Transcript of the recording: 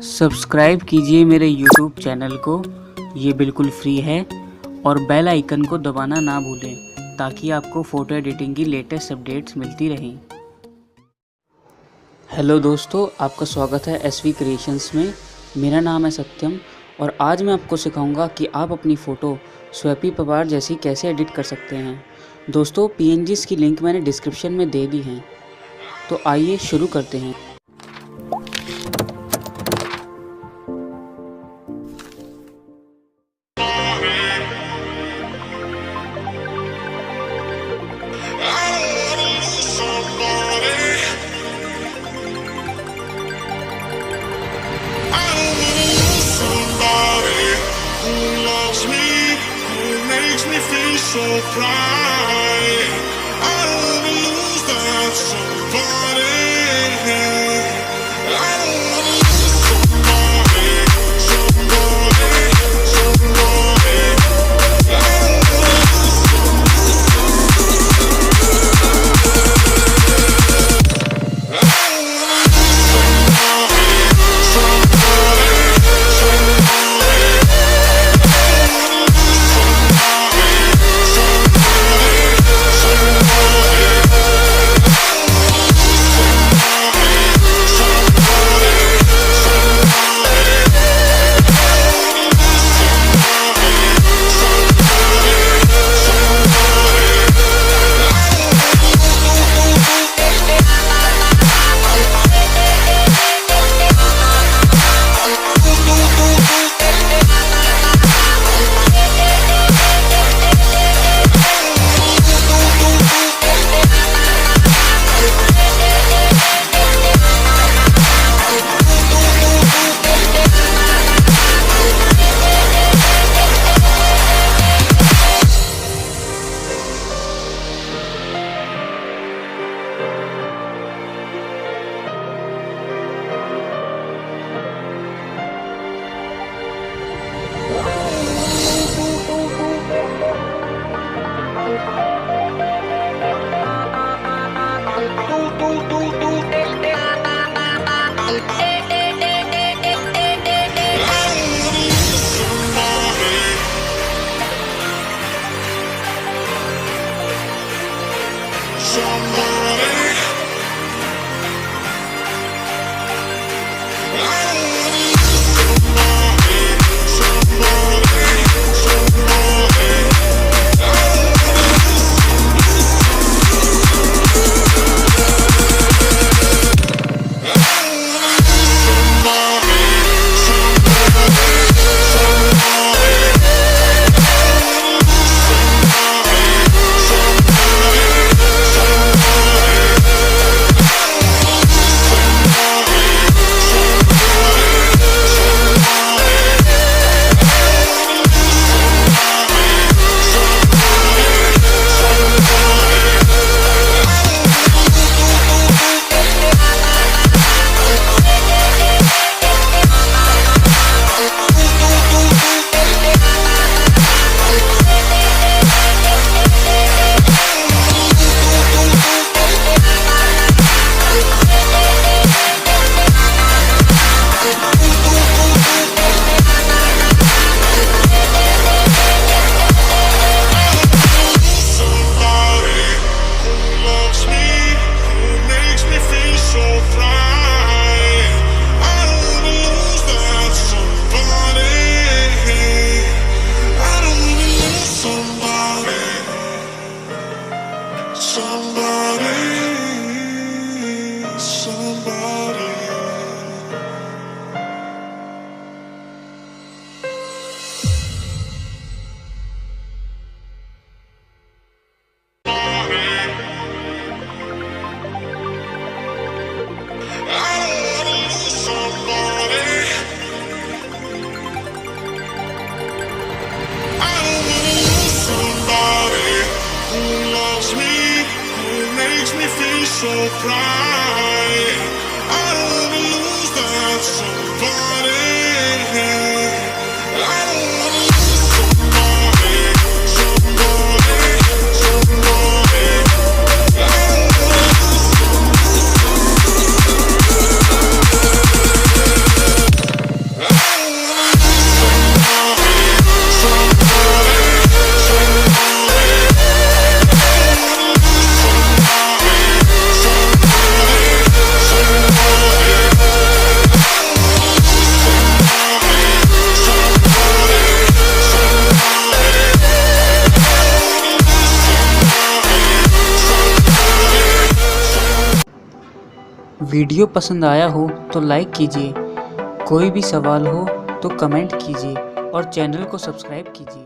Subscribe कीजिए मेरे YouTube channel को, ये बिल्कुल फ्री है, और बेल आइकन को दबाना ना भूलें ताकि आपको फ़ोटो एडिटिंग की लेटेस्ट अपडेट्स मिलती रहें। हेलो दोस्तों, आपका स्वागत है SV क्रिएशंस में। मेरा नाम है सत्यम और आज मैं आपको सिखाऊंगा कि आप अपनी फ़ोटो स्वैपी पवार जैसी कैसे एडिट कर सकते हैं। दोस्तों, PNGs की लिंक मैंने डिस्क्रिप्शन में दे दी हैं, तो आइए शुरू करते हैं। So bright, I don't wanna lose that somebody. I don't wanna lose somebody, somebody, somebody. I don't wanna lose so bright. I don't wanna lose that somebody. I don't wanna lose somebody, somebody, somebody. I don't wanna lose somebody. Video पसंद आया हो तो like कीजिए, कोई भी सवाल हो तो कमेंट कीजिए और चैनल को सब्सक्राइब कीजिए।